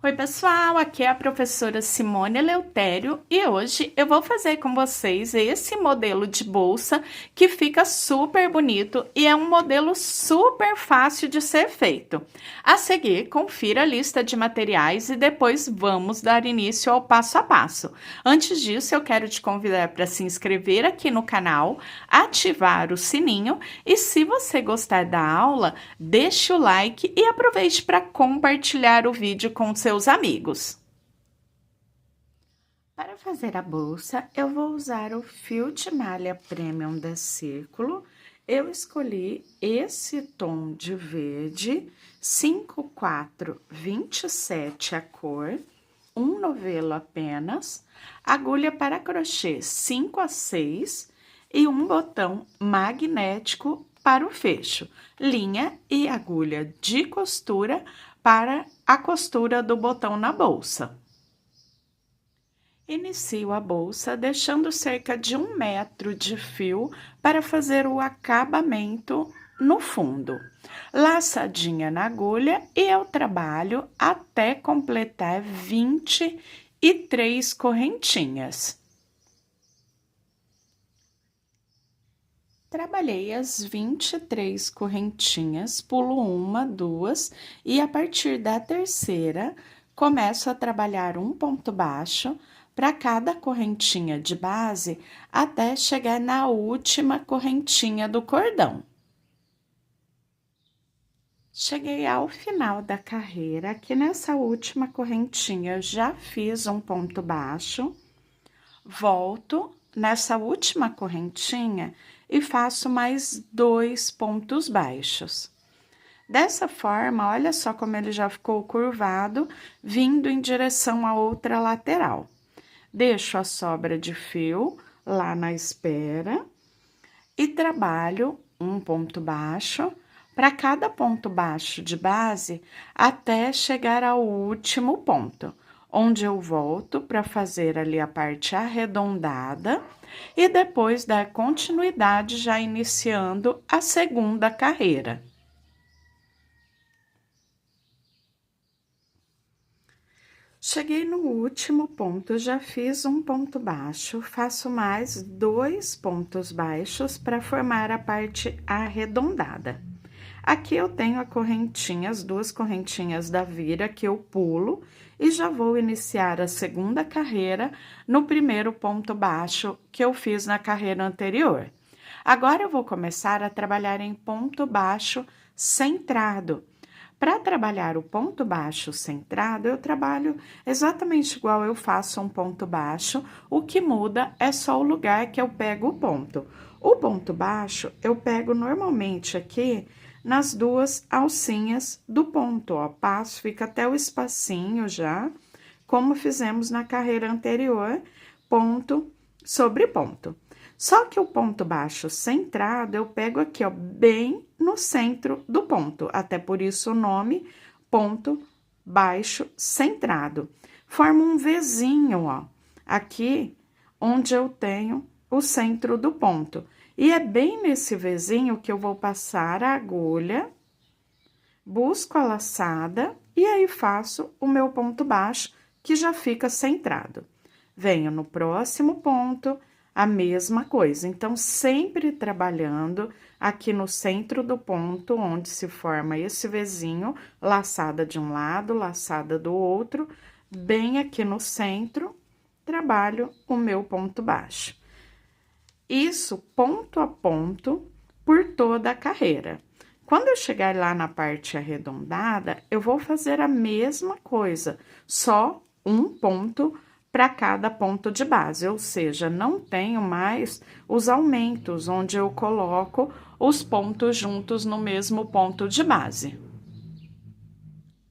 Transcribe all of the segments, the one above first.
Oi, pessoal, aqui é a professora Simone Eleutério e hoje eu vou fazer com vocês esse modelo de bolsa que fica super bonito e é um modelo super fácil de ser feito. A seguir, confira a lista de materiais e depois vamos dar início ao passo a passo. Antes disso, eu quero te convidar para se inscrever aqui no canal, ativar o sininho e se você gostar da aula, deixe o like e aproveite para compartilhar o vídeo com seus amigos. Para fazer a bolsa, eu vou usar o fio de malha premium da Círculo. Eu escolhi esse tom de verde, 5427 a cor, um novelo apenas, agulha para crochê 5 a 6 e um botão magnético para o fecho, linha e agulha de costura para a costura do botão na bolsa. Inicio a bolsa deixando cerca de 1 metro de fio para fazer o acabamento no fundo. Laçadinha na agulha e eu trabalho até completar 23 correntinhas. Trabalhei as 23 correntinhas, pulo uma, duas e a partir da terceira começo a trabalhar um ponto baixo para cada correntinha de base até chegar na última correntinha do cordão. Cheguei ao final da carreira, aqui nessa última correntinha eu já fiz um ponto baixo, volto nessa última correntinha e faço mais 2 pontos baixos. Dessa forma, olha só como ele já ficou curvado, vindo em direção à outra lateral. Deixo a sobra de fio lá na espera e trabalho um ponto baixo para cada ponto baixo de base até chegar ao último ponto, onde eu volto para fazer ali a parte arredondada e depois dar continuidade já iniciando a segunda carreira. Cheguei no último ponto, já fiz um ponto baixo, faço mais 2 pontos baixos para formar a parte arredondada. Aqui eu tenho a correntinha, as 2 correntinhas da vira que eu pulo e já vou iniciar a segunda carreira no primeiro ponto baixo que eu fiz na carreira anterior. Agora eu vou começar a trabalhar em ponto baixo centrado. Para trabalhar o ponto baixo centrado, eu trabalho exatamente igual eu faço um ponto baixo, o que muda é só o lugar que eu pego o ponto. O ponto baixo, eu pego normalmente aqui nas 2 alcinhas do ponto, ó, passo, fica até o espacinho já, como fizemos na carreira anterior, ponto sobre ponto. Só que o ponto baixo centrado, eu pego aqui, ó, bem no centro do ponto, até por isso o nome ponto baixo centrado. Forma um Vzinho, ó, aqui onde eu tenho o centro do ponto. E é bem nesse Vzinho que eu vou passar a agulha, busco a laçada e aí faço o meu ponto baixo, que já fica centrado. Venho no próximo ponto, a mesma coisa. Então, sempre trabalhando aqui no centro do ponto, onde se forma esse Vzinho, laçada de um lado, laçada do outro, bem aqui no centro, trabalho o meu ponto baixo. Isso ponto a ponto por toda a carreira. Quando eu chegar lá na parte arredondada, eu vou fazer a mesma coisa, só um ponto para cada ponto de base, ou seja, não tenho mais os aumentos, onde eu coloco os pontos juntos no mesmo ponto de base.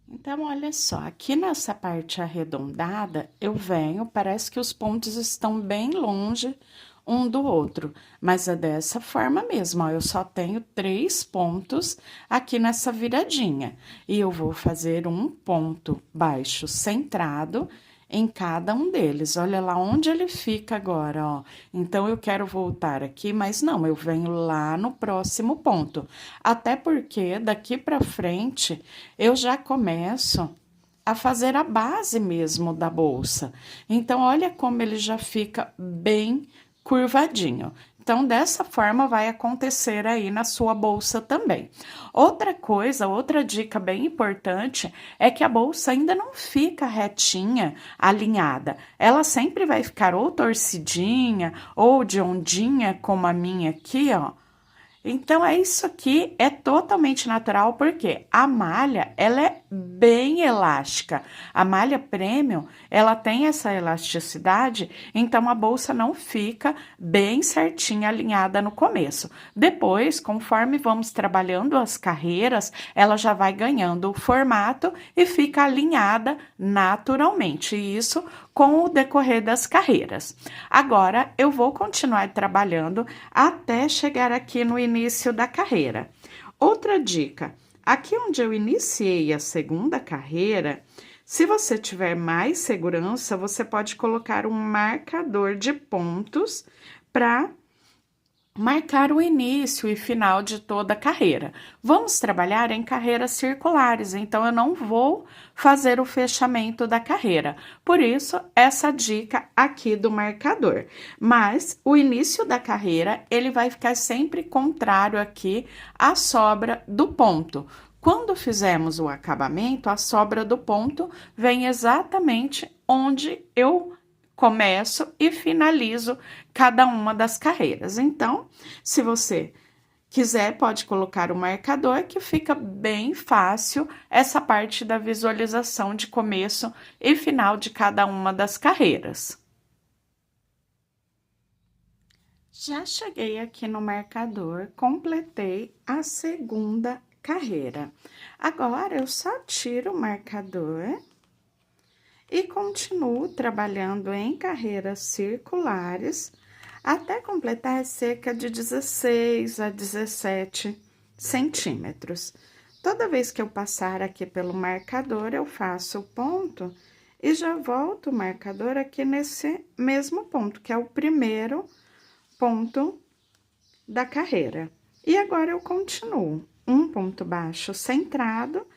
Então, olha só, aqui nessa parte arredondada, eu venho, parece que os pontos estão bem longe um do outro, mas é dessa forma mesmo, ó, eu só tenho 3 pontos aqui nessa viradinha, e eu vou fazer um ponto baixo centrado em cada um deles. Olha lá onde ele fica agora, ó. Então, eu quero voltar aqui, mas não, eu venho lá no próximo ponto. Até porque daqui pra frente eu já começo a fazer a base mesmo da bolsa. Então, olha como ele já fica bem curvadinho. Então, dessa forma vai acontecer aí na sua bolsa também. Outra coisa, outra dica bem importante é que a bolsa ainda não fica retinha, alinhada. Ela sempre vai ficar ou torcidinha ou de ondinha, como a minha aqui, ó. Então, é isso aqui, é totalmente natural, porque a malha, ela é bem elástica. A malha premium, ela tem essa elasticidade, então a bolsa não fica bem certinha, alinhada no começo. Depois, conforme vamos trabalhando as carreiras, ela já vai ganhando o formato e fica alinhada naturalmente. Isso com o decorrer das carreiras. Agora, eu vou continuar trabalhando até chegar aqui no início da carreira. Outra dica, aqui onde eu iniciei a segunda carreira, se você tiver mais segurança, você pode colocar um marcador de pontos para marcar o início e final de toda a carreira. Vamos trabalhar em carreiras circulares, então eu não vou fazer o fechamento da carreira. Por isso, essa dica aqui do marcador. Mas o início da carreira, ele vai ficar sempre contrário aqui à sobra do ponto. Quando fizermos o acabamento, a sobra do ponto vem exatamente onde eu começo e finalizo cada uma das carreiras. Então, se você quiser, pode colocar o marcador, que fica bem fácil essa parte da visualização de começo e final de cada uma das carreiras. Já cheguei aqui no marcador, completei a segunda carreira. Agora, eu só tiro o marcador e continuo trabalhando em carreiras circulares até completar cerca de 16 a 17 centímetros. Toda vez que eu passar aqui pelo marcador, eu faço o ponto e já volto o marcador aqui nesse mesmo ponto, que é o primeiro ponto da carreira. E agora eu continuo um ponto baixo centrado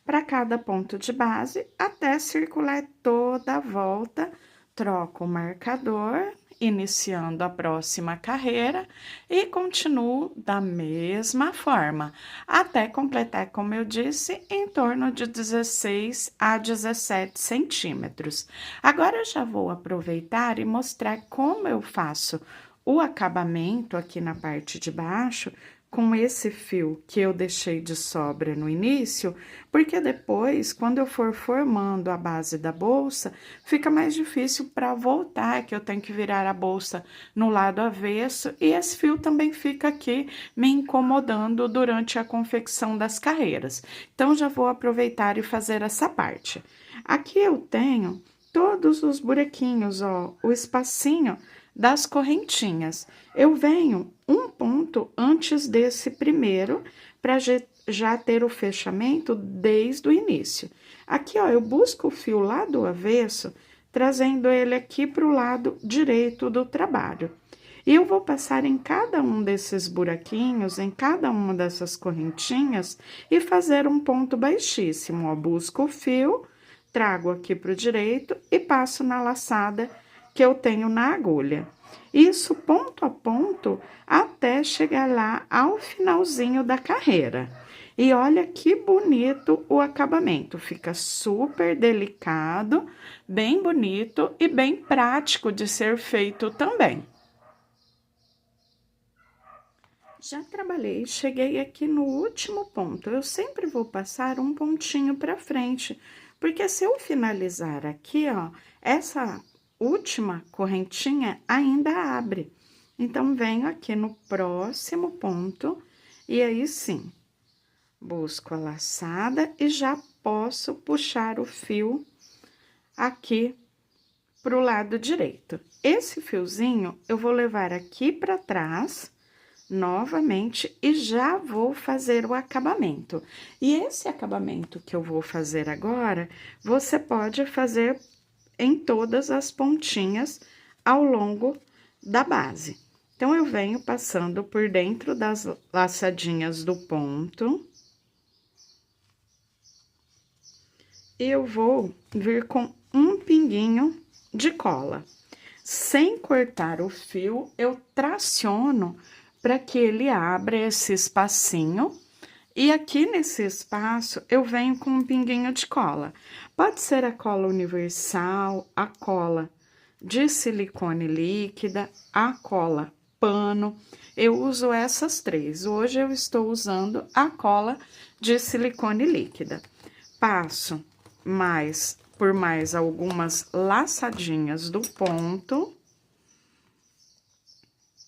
para cada ponto de base, até circular toda a volta, troco o marcador, iniciando a próxima carreira, e continuo da mesma forma, até completar, como eu disse, em torno de 16 a 17 centímetros. Agora, eu já vou aproveitar e mostrar como eu faço o acabamento aqui na parte de baixo, com esse fio que eu deixei de sobra no início, porque depois, quando eu for formando a base da bolsa, fica mais difícil para voltar, que eu tenho que virar a bolsa no lado avesso, e esse fio também fica aqui me incomodando durante a confecção das carreiras. Então, já vou aproveitar e fazer essa parte. Aqui eu tenho todos os buraquinhos, ó, o espacinho das correntinhas. Eu venho um ponto antes desse primeiro, para já ter o fechamento desde o início. Aqui, ó, eu busco o fio lá do avesso, trazendo ele aqui para o lado direito do trabalho. E eu vou passar em cada um desses buraquinhos, em cada uma dessas correntinhas, e fazer um ponto baixíssimo, ó. Busco o fio, trago aqui para o direito e passo na laçada que eu tenho na agulha. Isso ponto a ponto até chegar lá ao finalzinho da carreira. E olha que bonito o acabamento, fica super delicado, bem bonito e bem prático de ser feito também. Já trabalhei, cheguei aqui no último ponto. Eu sempre vou passar um pontinho para frente, porque se eu finalizar aqui, ó, essa última correntinha ainda abre. Então, venho aqui no próximo ponto e aí sim, busco a laçada e já posso puxar o fio aqui pro lado direito. Esse fiozinho eu vou levar aqui para trás novamente e já vou fazer o acabamento. E esse acabamento que eu vou fazer agora, você pode fazer em todas as pontinhas ao longo da base. Então, eu venho passando por dentro das laçadinhas do ponto. E eu vou vir com um pinguinho de cola. Sem cortar o fio, eu traciono para que ele abra esse espacinho. E aqui nesse espaço, eu venho com um pinguinho de cola. Pode ser a cola universal, a cola de silicone líquida, a cola pano. Eu uso essas três. Hoje eu estou usando a cola de silicone líquida. Passo por mais algumas laçadinhas do ponto.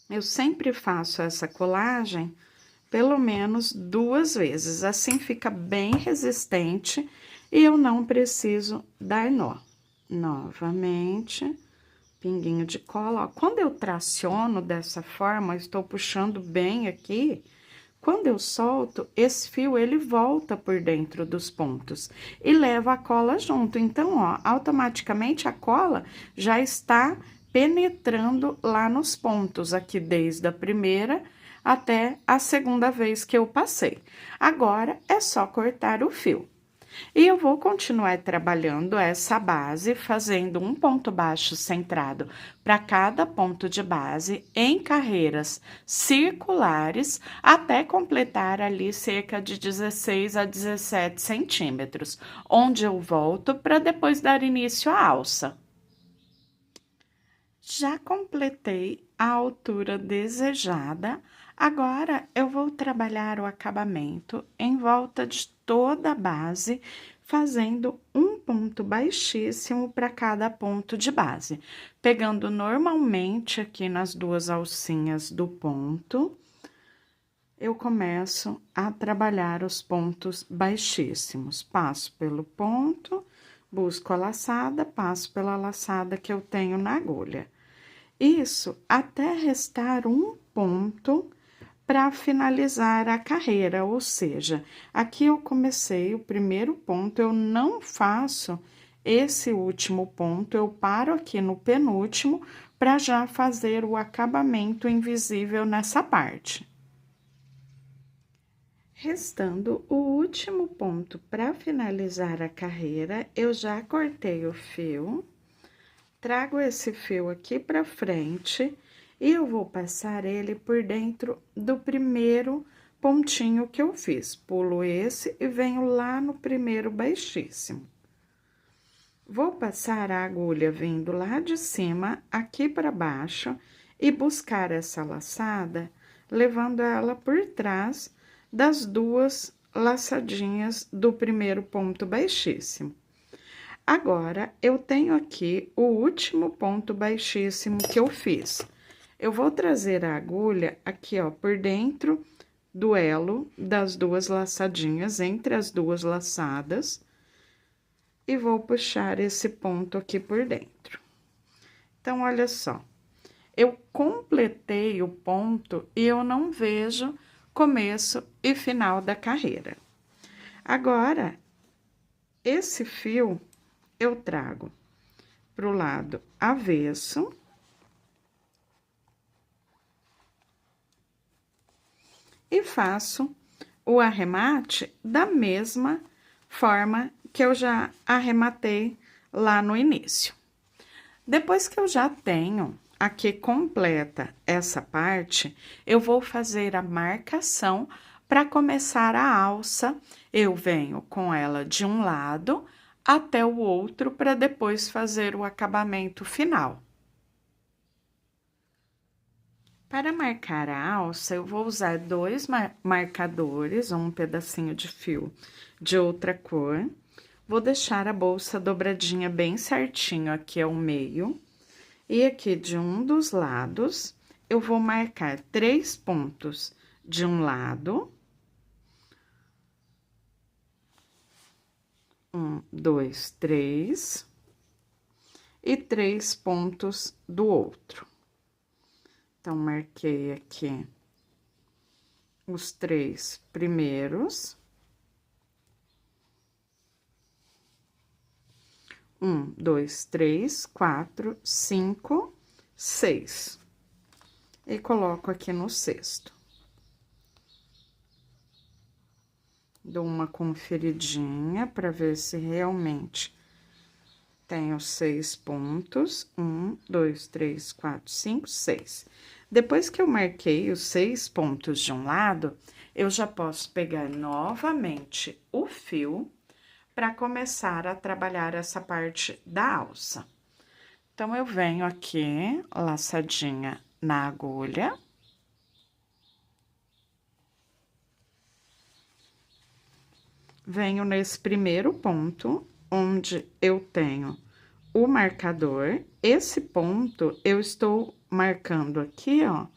Eu sempre faço essa colagem pelo menos 2 vezes, assim fica bem resistente e eu não preciso dar nó. Novamente, pinguinho de cola, ó. Quando eu traciono dessa forma, eu estou puxando bem aqui, quando eu solto, esse fio, ele volta por dentro dos pontos e leva a cola junto. Então, ó, automaticamente a cola já está penetrando lá nos pontos, aqui desde a primeira até a segunda vez que eu passei. Agora, é só cortar o fio. E eu vou continuar trabalhando essa base, fazendo um ponto baixo centrado para cada ponto de base em carreiras circulares, até completar ali cerca de 16 a 17 centímetros, onde eu volto para depois dar início à alça. Já completei a altura desejada, agora eu vou trabalhar o acabamento em volta de toda a base, fazendo um ponto baixíssimo para cada ponto de base, pegando normalmente aqui nas 2 alcinhas do ponto, eu começo a trabalhar os pontos baixíssimos. Passo pelo ponto, busco a laçada, passo pela laçada que eu tenho na agulha. Isso até restar um ponto para finalizar a carreira, ou seja, aqui eu comecei o primeiro ponto, eu não faço esse último ponto, eu paro aqui no penúltimo para já fazer o acabamento invisível nessa parte. Restando o último ponto para finalizar a carreira, eu já cortei o fio. Trago esse fio aqui pra frente e eu vou passar ele por dentro do primeiro pontinho que eu fiz. Pulo esse e venho lá no primeiro baixíssimo. Vou passar a agulha vindo lá de cima, aqui para baixo, e buscar essa laçada, levando ela por trás das 2 laçadinhas do primeiro ponto baixíssimo. Agora, eu tenho aqui o último ponto baixíssimo que eu fiz. Eu vou trazer a agulha aqui, ó, por dentro do elo das 2 laçadinhas, entre as 2 laçadas, e vou puxar esse ponto aqui por dentro. Então, olha só, eu completei o ponto e eu não vejo começo e final da carreira. Agora, esse fio eu trago pro lado avesso. E faço o arremate da mesma forma que eu já arrematei lá no início. Depois que eu já tenho aqui completa essa parte, eu vou fazer a marcação para começar a alça. Eu venho com ela de um lado até o outro para depois fazer o acabamento final. Para marcar a alça, eu vou usar 2 marcadores, um pedacinho de fio de outra cor. Vou deixar a bolsa dobradinha bem certinho aqui ao meio. E aqui de um dos lados, eu vou marcar 3 pontos de um lado. 1, 2, 3. E 3 pontos do outro. Então, marquei aqui os 3 primeiros. 1, 2, 3, 4, 5, 6. E coloco aqui no sexto. Dou uma conferidinha para ver se realmente tenho 6 pontos. 1, 2, 3, 4, 5, 6. Depois que eu marquei os 6 pontos de um lado, eu já posso pegar novamente o fio para começar a trabalhar essa parte da alça. Então, eu venho aqui, laçadinha na agulha. Venho nesse primeiro ponto, onde eu tenho o marcador. Esse ponto, eu estou marcando aqui, ó,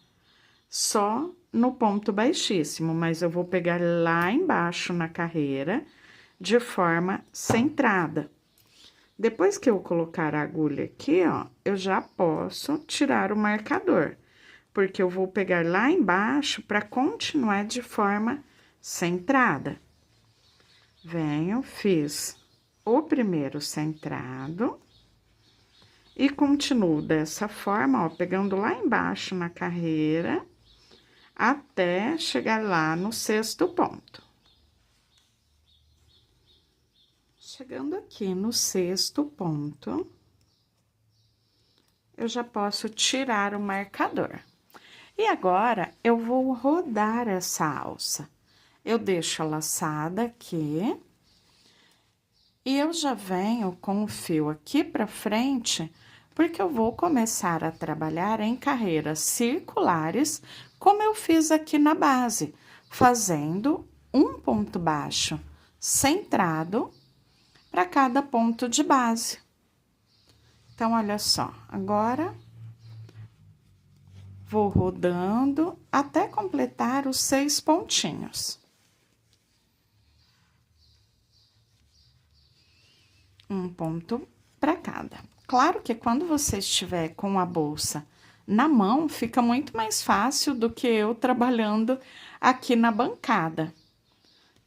só no ponto baixíssimo, mas eu vou pegar lá embaixo na carreira, de forma centrada. Depois que eu colocar a agulha aqui, ó, eu já posso tirar o marcador, porque eu vou pegar lá embaixo para continuar de forma centrada. Venho, fiz o primeiro centrado e continuo dessa forma, ó, pegando lá embaixo na carreira, até chegar lá no 6º ponto. Chegando aqui no 6º ponto, eu já posso tirar o marcador. E agora, eu vou rodar essa alça. Eu deixo a laçada aqui. E eu já venho com o fio aqui pra frente, porque eu vou começar a trabalhar em carreiras circulares, como eu fiz aqui na base, fazendo um ponto baixo centrado para cada ponto de base. Então, olha só, agora vou rodando até completar os 6 pontinhos. Um ponto para cada. Claro que quando você estiver com a bolsa na mão, fica muito mais fácil do que eu trabalhando aqui na bancada.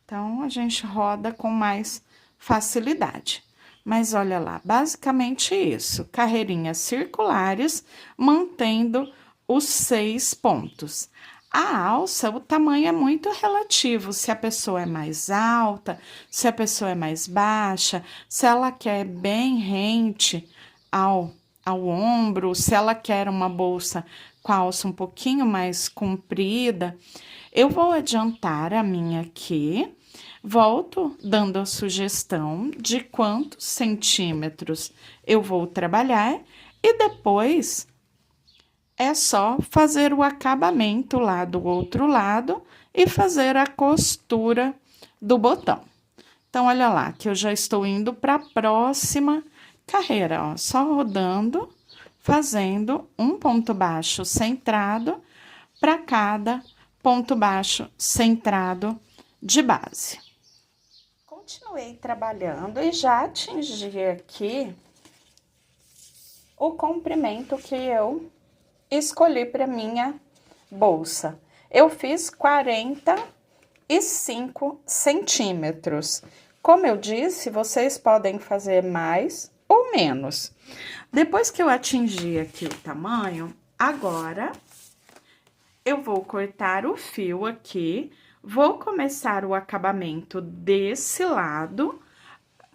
Então, a gente roda com mais facilidade. Mas olha lá, basicamente isso, carreirinhas circulares, mantendo os 6 pontos. A alça, o tamanho é muito relativo, se a pessoa é mais alta, se a pessoa é mais baixa, se ela quer bem rente ao ombro, se ela quer uma bolsa com a alça um pouquinho mais comprida. Eu vou adiantar a minha aqui. Volto dando a sugestão de quantos centímetros eu vou trabalhar e depois é só fazer o acabamento lá do outro lado e fazer a costura do botão. Então, olha lá, que eu já estou indo para a próxima carreira, ó, só rodando, fazendo um ponto baixo centrado para cada ponto baixo centrado de base. Continuei trabalhando e já atingi aqui o comprimento que eu escolhi para minha bolsa. Eu fiz 45 centímetros. Como eu disse, vocês podem fazer mais ou menos. Depois que eu atingi aqui o tamanho, agora eu vou cortar o fio aqui. Vou começar o acabamento desse lado,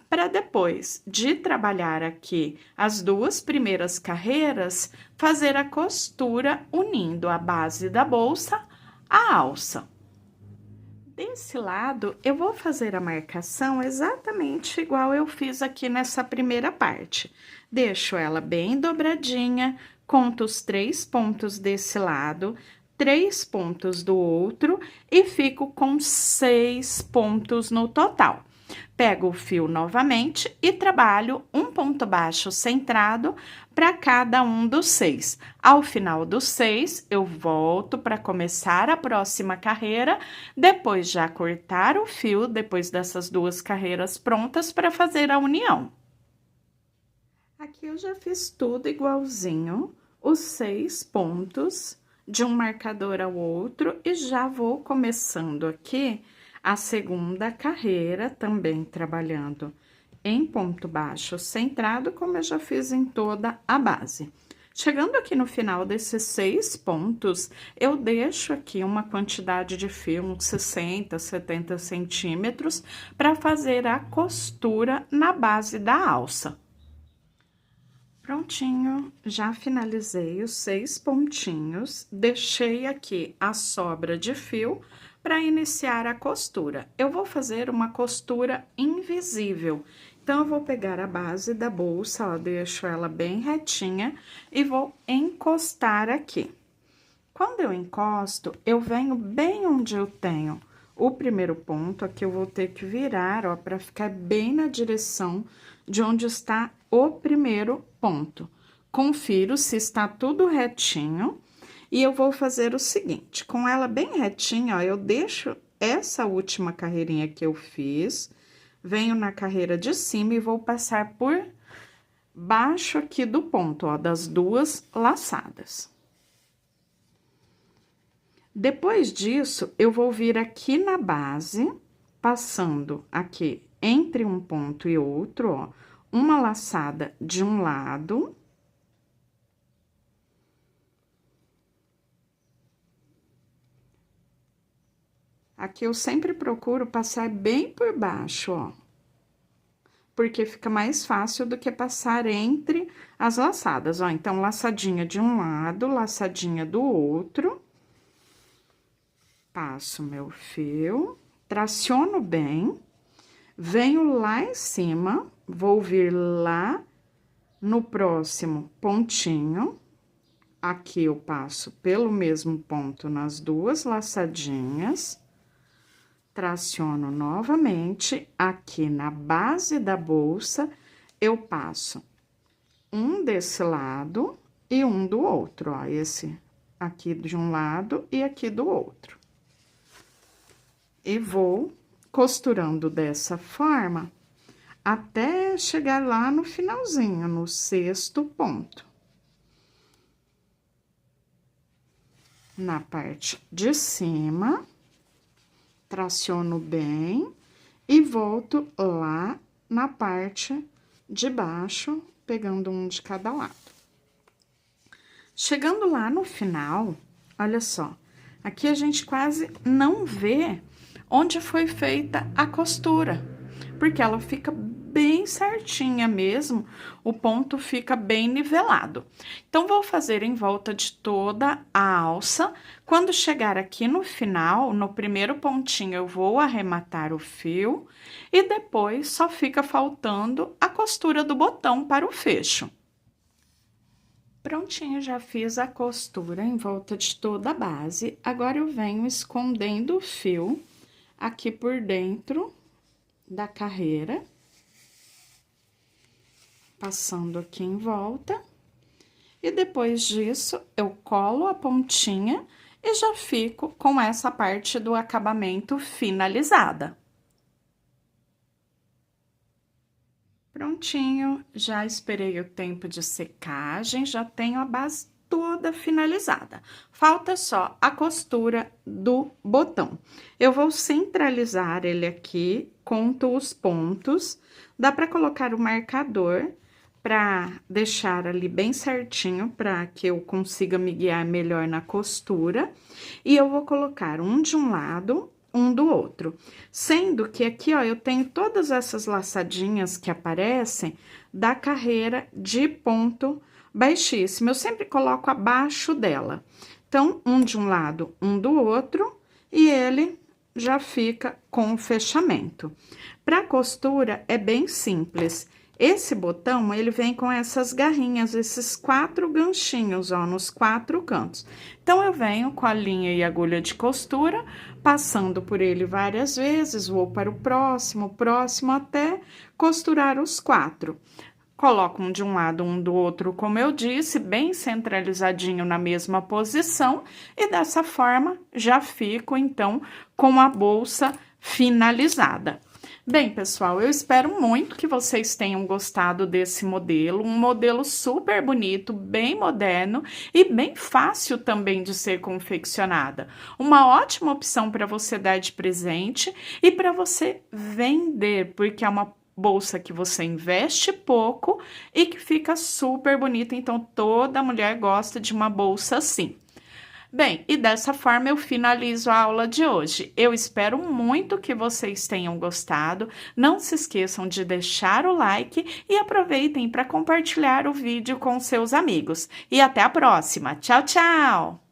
para depois de trabalhar aqui as 2 primeiras carreiras, fazer a costura unindo a base da bolsa à alça. Desse lado, eu vou fazer a marcação exatamente igual eu fiz aqui nessa primeira parte. Deixo ela bem dobradinha, conto os 3 pontos desse lado, 3 pontos do outro e fico com 6 pontos no total. Pego o fio novamente e trabalho um ponto baixo centrado para cada um dos 6. Ao final dos 6, eu volto para começar a próxima carreira, depois já cortar o fio, depois dessas 2 carreiras prontas para fazer a união. Aqui eu já fiz tudo igualzinho, os 6 pontos de um marcador ao outro e já vou começando aqui a segunda carreira, também trabalhando em ponto baixo centrado, como eu já fiz em toda a base. Chegando aqui no final desses 6 pontos, eu deixo aqui uma quantidade de fio, uns 60, 70 centímetros, para fazer a costura na base da alça. Prontinho, já finalizei os 6 pontinhos, deixei aqui a sobra de fio para iniciar a costura. Eu vou fazer uma costura invisível. Então, eu vou pegar a base da bolsa, ó, deixo ela bem retinha e vou encostar aqui. Quando eu encosto, eu venho bem onde eu tenho o primeiro ponto, aqui eu vou ter que virar, ó, para ficar bem na direção de onde está o primeiro ponto. Confiro se está tudo retinho e eu vou fazer o seguinte, com ela bem retinha, ó, eu deixo essa última carreirinha que eu fiz, venho na carreira de cima e vou passar por baixo aqui do ponto, ó, das 2 laçadas. Depois disso, eu vou vir aqui na base, passando aqui entre um ponto e outro, ó, uma laçada de um lado. Aqui eu sempre procuro passar bem por baixo, ó. Porque fica mais fácil do que passar entre as laçadas, ó. Então, laçadinha de um lado, laçadinha do outro. Passo meu fio, traciono bem, venho lá em cima, vou vir lá no próximo pontinho. Aqui eu passo pelo mesmo ponto nas 2 laçadinhas. Traciono novamente, aqui na base da bolsa, eu passo um desse lado e um do outro, ó, esse aqui de um lado e aqui do outro. E vou costurando dessa forma, até chegar lá no finalzinho, no 6º ponto. Na parte de cima, traciono bem e volto lá na parte de baixo, pegando um de cada lado. Chegando lá no final, olha só, aqui a gente quase não vê onde foi feita a costura, porque ela fica bem certinha mesmo, o ponto fica bem nivelado. Então, vou fazer em volta de toda a alça. Quando chegar aqui no final, no primeiro pontinho, eu vou arrematar o fio e depois só fica faltando a costura do botão para o fecho. Prontinho, já fiz a costura em volta de toda a base. Agora, eu venho escondendo o fio aqui por dentro da carreira, passando aqui em volta, e depois disso, eu colo a pontinha e já fico com essa parte do acabamento finalizada. Prontinho, já esperei o tempo de secagem, já tenho a base toda finalizada. Falta só a costura do botão. Eu vou centralizar ele aqui, conto os pontos, dá para colocar o marcador para deixar ali bem certinho, para que eu consiga me guiar melhor na costura. E eu vou colocar um de um lado, um do outro. Sendo que aqui, ó, eu tenho todas essas laçadinhas que aparecem da carreira de ponto baixíssimo, eu sempre coloco abaixo dela. Então, um de um lado, um do outro, e ele já fica com o fechamento. Para costura, é bem simples. Esse botão, ele vem com essas garrinhas, esses 4 ganchinhos, ó, nos 4 cantos. Então, eu venho com a linha e agulha de costura, passando por ele várias vezes, vou para o próximo, até costurar os 4. Coloco um de um lado, um do outro, como eu disse, bem centralizadinho na mesma posição, e dessa forma já fico, então, com a bolsa finalizada. Bem, pessoal, eu espero muito que vocês tenham gostado desse modelo, um modelo super bonito, bem moderno e bem fácil também de ser confeccionada. Uma ótima opção para você dar de presente e para você vender, porque é uma bolsa que você investe pouco e que fica super bonita, então toda mulher gosta de uma bolsa assim. Bem, e dessa forma eu finalizo a aula de hoje. Eu espero muito que vocês tenham gostado. Não se esqueçam de deixar o like e aproveitem para compartilhar o vídeo com seus amigos. E até a próxima. Tchau, tchau!